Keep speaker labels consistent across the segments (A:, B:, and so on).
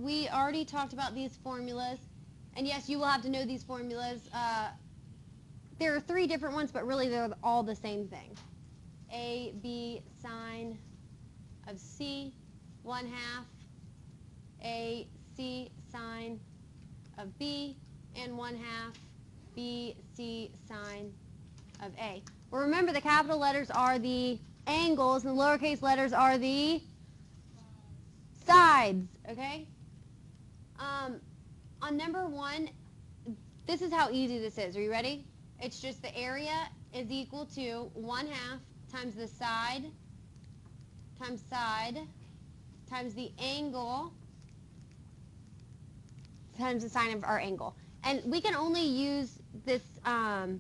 A: we already talked about these formulas. And yes, you will have to know these formulas. There are 3 different ones, but really they're all the same thing. A, B, sine of C, 1/2. A, C, sine of B, and 1/2 B, C, sine of A. Well, remember the capital letters are the angles and the lowercase letters are the sides, okay? On number 1, this is how easy this is. Are you ready? It's just the area is equal to 1/2 times the side times the angle times the sine of our angle. And we can only use this, the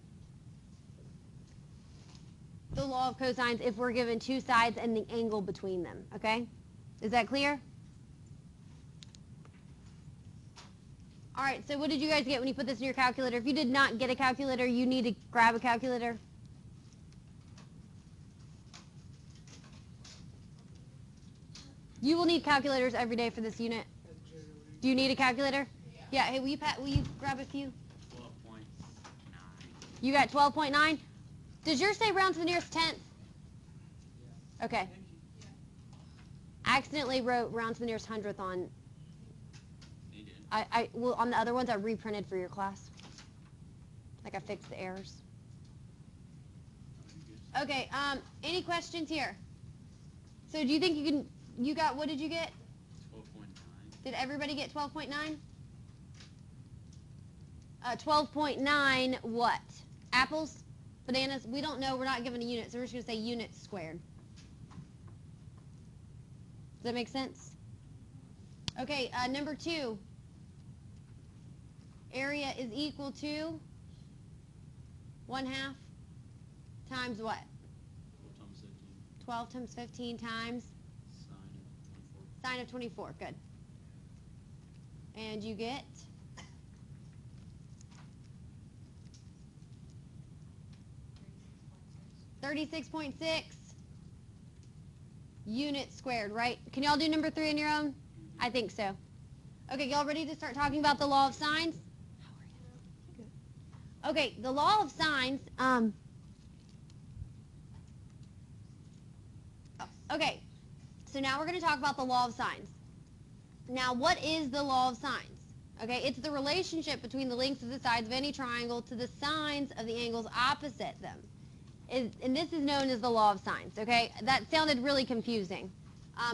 A: law of cosines if we're given 2 sides and the angle between them, okay? Is that clear? All right, so what did you guys get when you put this in your calculator? If you did not get a calculator, you need to grab a calculator. You will need calculators every day for this unit. Do you need a calculator? Yeah. Hey, will you grab a few?
B: 12.9.
A: You got 12.9? Does yours say round to the nearest tenth? Okay. I accidentally wrote round to the nearest hundredth on. Well, on the other ones I reprinted for your class. Like I fixed the errors. Okay, any questions here? So do you think you got, what did you get?
B: 12.9.
A: Did everybody get 12.9? 12.9 what? Apples? Bananas? We don't know, we're not given a unit, so we're just going to say units squared. Does that make sense? Okay, number 2. Area is equal to 1/2 times what? 12 times 15 times? Sine of 24. Good. And you get? 36.6 units squared, right? Can y'all do number 3 on your own? I think so. Okay, y'all ready to start talking about the law of sines? Okay, the law of sines, okay, so now we're going to talk about the law of sines. Now, what is the law of sines? Okay, it's the relationship between the lengths of the sides of any triangle to the sines of the angles opposite them. And this is known as the law of sines, okay? That sounded really confusing,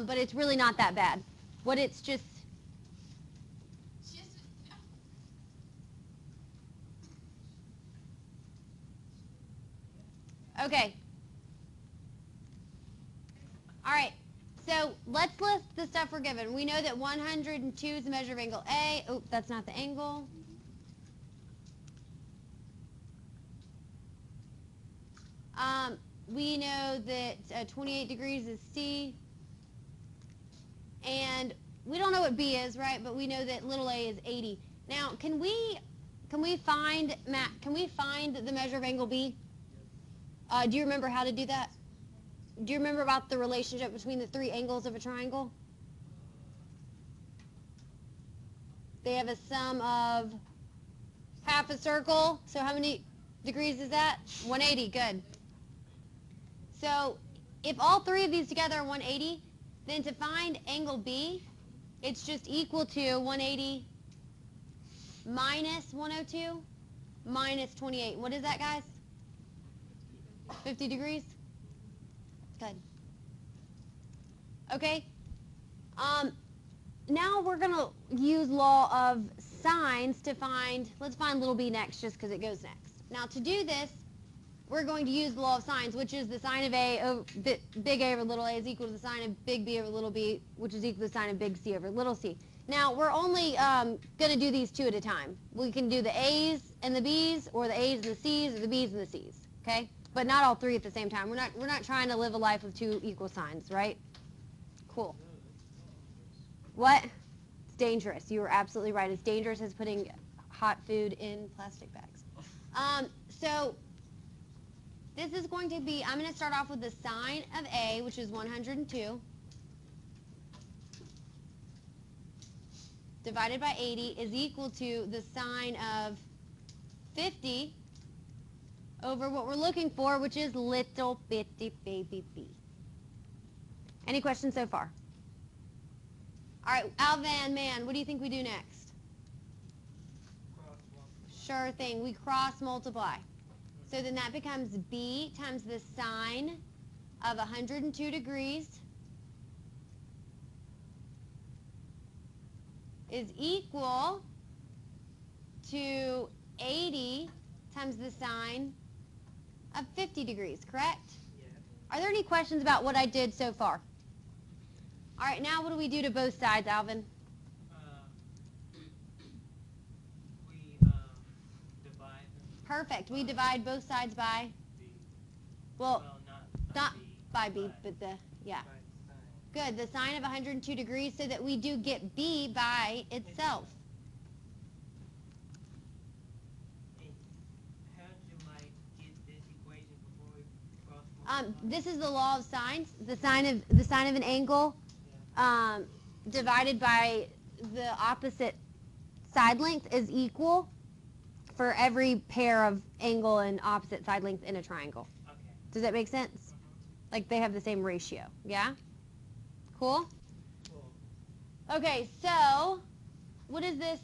A: but it's really not that bad. What it's just... Okay. All right. So let's list the stuff we're given. We know that 102 is the measure of angle A. Oh, that's not the angle. We know that 28 degrees is C. And we don't know what B is, right? But we know that little a is 80. Now, can we find, Matt, can we find the measure of angle B? Do you remember how to do that? Do you remember about the relationship between the 3 angles of a triangle? They have a sum of half a circle. So how many degrees is that? 180. Good. So if all 3 of these together are 180, then to find angle B, it's just equal to 180 minus 102 minus 28. What is that, guys? 50 degrees? Good. Okay. Now we're going to use law of sines to find, let's find little b next just because it goes next. Now to do this, we're going to use the law of sines, which is the sine of A over big A over little a is equal to the sine of big B over little b, which is equal to the sine of big C over little c. Now we're only going to do these 2 at a time. We can do the A's and the B's, or the A's and the C's, or the B's and the C's. Okay? But not all 3 at the same time. We're not trying to live a life of 2 equal signs, right? Cool. What? It's dangerous. You were absolutely right. It's dangerous as putting hot food in plastic bags. So this is going to be, I'm going to start off with the sine of A, which is 102. divided by 80 is equal to the sine of 50 over what we're looking for, which is little bitty baby b. Any questions so far? All right, Alvan, man, what do you think we do next?
B: Cross multiply.
A: Sure thing. We cross multiply. So then that becomes b times the sine of 102 degrees is equal to 80 times the sine of 50 degrees, correct?
B: Yeah.
A: Are there any questions about what I did so far? All right, now what do we do to both sides, Alvin?
B: We divide them.
A: Perfect. We divide both sides by,
B: B.
A: well,
B: not
A: not by b, but the, yeah.
B: by sine.
A: Good, the sine of 102 degrees so that we do get b by itself.
B: And how did you like get this equation before we cross multiply?
A: This is the law of sines. The sine of an angle divided by the opposite side length is equal for every pair of angle and opposite side length in a triangle.
B: Okay.
A: Does that make sense? Like they have the same ratio. Yeah? Cool?
B: Cool.
A: Okay, so what is this?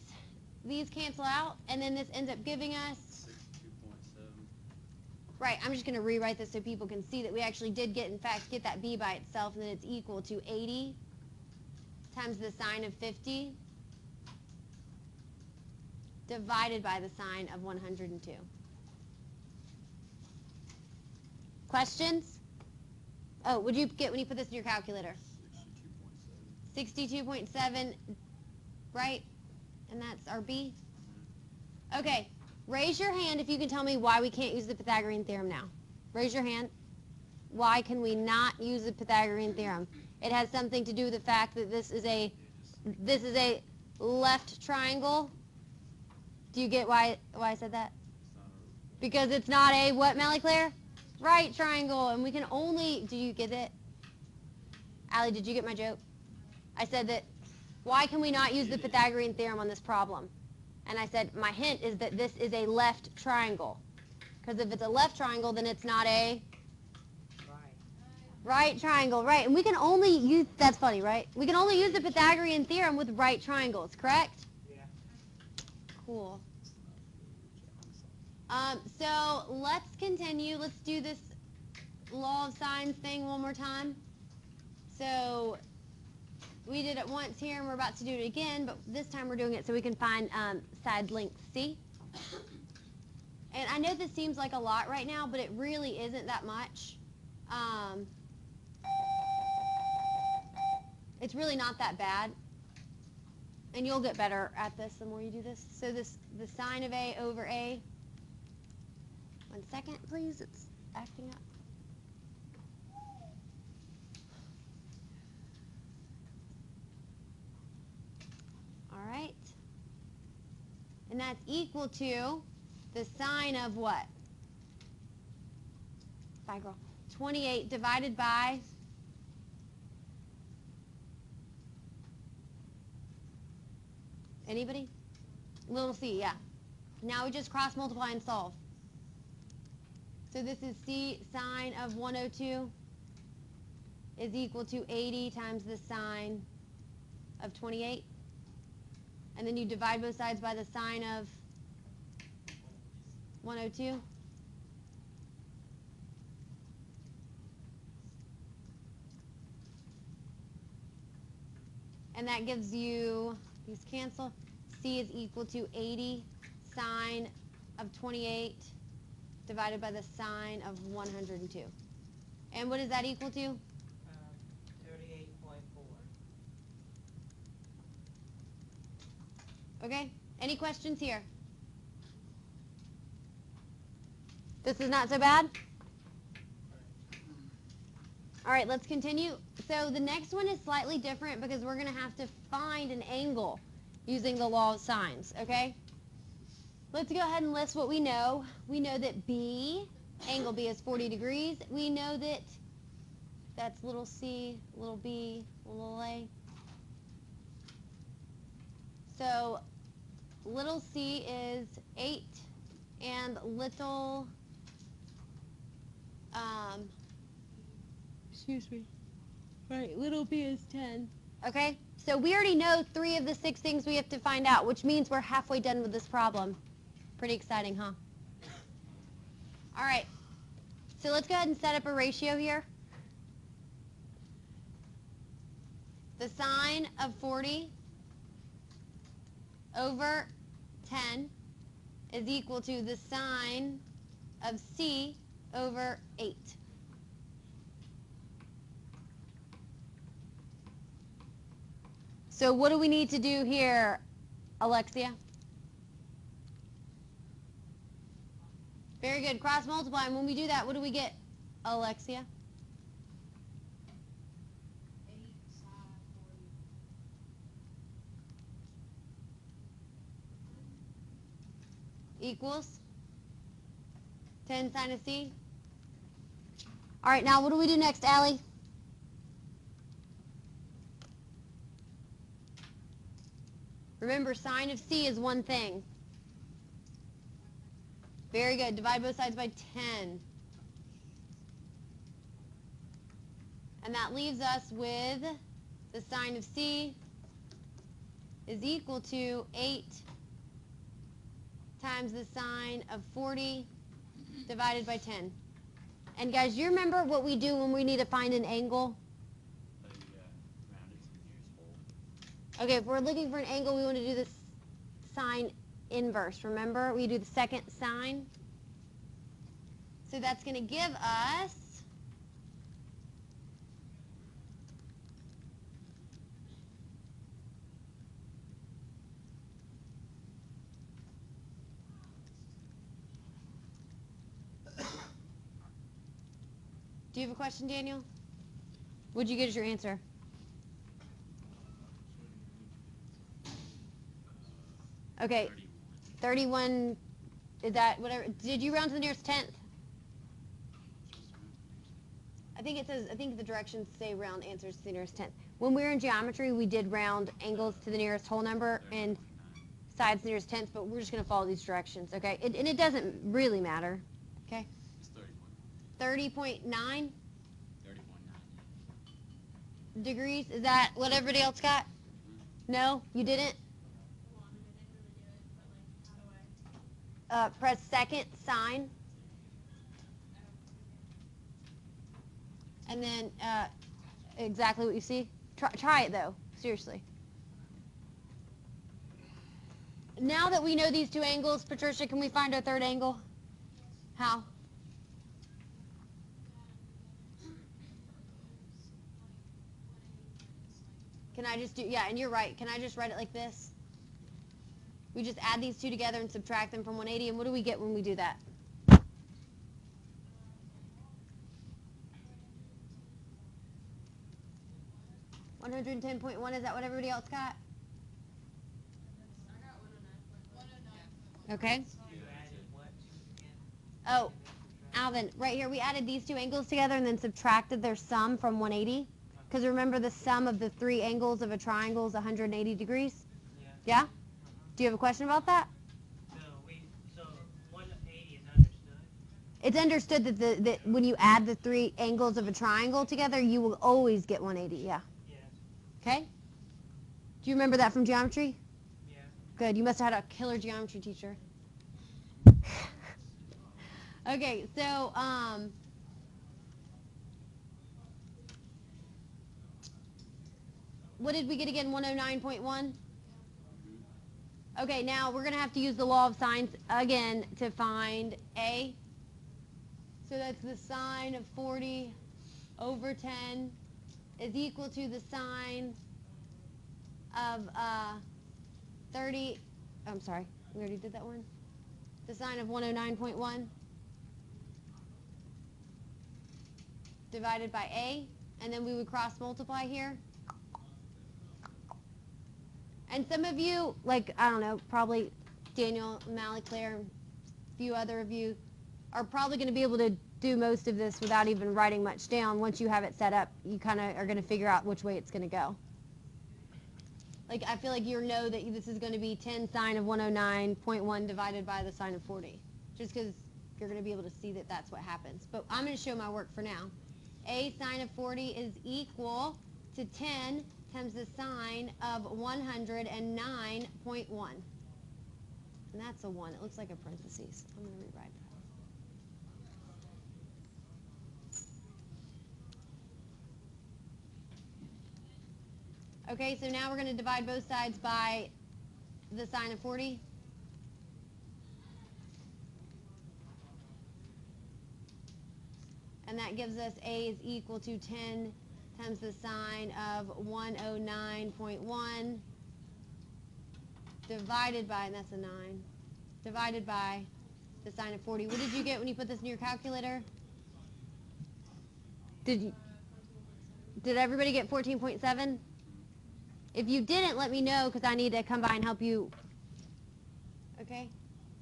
A: These cancel out, and then this ends up giving us,
C: 62.7.
A: right, I'm just going to rewrite this so people can see that we actually did in fact, get that b by itself, and then it's equal to 80 times the sine of 50 divided by the sine of 102. Questions? Oh, what'd you get when you put this in your calculator?
C: 62.7.
A: 62.7, right? And that's our b? Okay, raise your hand if you can tell me why we can't use the Pythagorean theorem now. Raise your hand. Why can we not use the Pythagorean theorem? It has something to do with the fact that this is a left triangle. Do you get why I said that? Because it's not a what, Melly Claire? Right triangle, and we can only, do you get it? Allie, did you get my joke? I said that, why can we not use the Pythagorean theorem on this problem? And I said, my hint is that this is a left triangle. Because if it's a left triangle, then it's not a right triangle, right? And we can only use, that's funny, right? We can only use the Pythagorean theorem with right triangles, correct?
B: Yeah.
A: Cool. So let's continue. Let's do this law of sines thing one more time. So we did it once here, and we're about to do it again, but this time we're doing it so we can find side length C. And I know this seems like a lot right now, but it really isn't that much. It's really not that bad. And you'll get better at this the more you do this. So the sine of A over A. 1 second, please. It's acting up. All right. And that's equal to the sine of what? Bye, girl. 28 divided by anybody? Little c, yeah. Now we just cross multiply and solve. So this is c sine of 102 is equal to 80 times the sine of 28. And then you divide both sides by the sine of 102. And that gives you, these cancel, c is equal to 80 sine of 28 divided by the sine of 102. And what is that equal to?
B: 38.4.
A: Okay, any questions here? This is not so bad? All right, let's continue. So the next one is slightly different because we're going to have to find an angle using the law of sines, okay? Let's go ahead and list what we know. We know that B, angle B is 40 degrees. We know that that's little c, little b, little a. So little c is 8 and little, excuse me, right, little b is 10. Okay, so we already know 3 of the 6 things we have to find out, which means we're halfway done with this problem. Pretty exciting, huh? All right, so let's go ahead and set up a ratio here. The sine of 40 over 10 is equal to the sine of c over 8. So what do we need to do here, Alexia? Very good. Cross multiply. And when we do that, what do we get, Alexia?
C: 8 sine 40.
A: Equals 10 sine of c. All right, now what do we do next, Allie? Remember, sine of c is one thing. Very good. Divide both sides by 10. And that leaves us with the sine of c is equal to 8 times the sine of 40 divided by 10. And guys, you remember what we do when we need to find an angle? Okay, if we're looking for an angle, we want to do the sine inverse. Remember, we do the second sine. So that's going to give us Do you have a question, Daniel? What'd you get as your answer? Okay, 31, is that whatever? Did you round to the nearest tenth? I think the directions say round answers to the nearest tenth. When we were in geometry, we did round angles to the nearest whole number and sides to the nearest tenth, but we're just going to follow these directions, okay? And it doesn't really matter, okay?
D: It's 30.9.
A: 30.9
D: 30.9.
A: degrees. Is that what everybody else got? No? You didn't?
C: Hold on, I didn't really do it, but like, how do I?
A: Press second sine. And then exactly what you see. Try it though, seriously. Now that we know these two angles, Patricia, can we find our third angle? How? Can I just do, yeah, and you're right. Can I just write it like this? We just add these two together and subtract them from 180, and what do we get when we do that? 110.1, is that what everybody else got?
C: I got 109.1.
A: Okay.
B: You added what to again?
A: Oh, Alvin, right here, we added these two angles together and then subtracted their sum from 180. Because remember, the sum of the three angles of a triangle is 180 degrees?
B: Yeah.
A: Yeah? Do you have a question about that?
B: So 180 is understood?
A: It's understood that when you add the three angles of a triangle together, you will always get 180, yeah.
B: Yes.
A: Okay? Do you remember that from geometry?
B: Yeah.
A: Good, you must have had a killer geometry teacher. Okay, so, what did we get again, 109.1? Okay, now we're going to have to use the law of sines again to find A. So that's the sine of 40 over 10 is equal to the sine of 30, I'm sorry, we already did that one. The sine of 109.1 divided by A, and then we would cross multiply here. And some of you, like, I don't know, probably Daniel, Mally, Claire, and a few other of you are probably going to be able to do most of this without even writing much down. Once you have it set up, you kind of are going to figure out which way it's going to go. Like, I feel like you know that this is going to be 10 sine of 109.1 divided by the sine of 40. Just because you're going to be able to see that that's what happens. But I'm going to show my work for now. A sine of 40 is equal to 10 times the sine of 109.1. And that's a 1. It looks like a parentheses. I'm going to rewrite that. Okay, so now we're going to divide both sides by the sine of 40. And that gives us A is equal to 10 times the sine of 109.1 divided by, and that's a 9, divided by the sine of 40. What did you get when you put this in your calculator? Did everybody get 14.7? If you didn't, let me know because I need to come by and help you. Okay?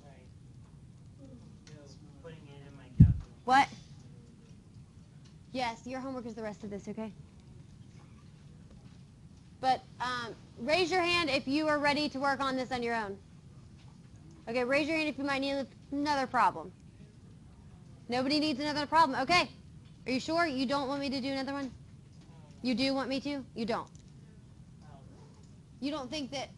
B: Right. So, putting it in my calculator.
A: What? Yes, your homework is the rest of this, okay? But raise your hand if you are ready to work on this on your own. Okay, raise your hand if you might need another problem. Nobody needs another problem. Okay. Are you sure you don't want me to do another one? You do want me to? You don't. You don't think that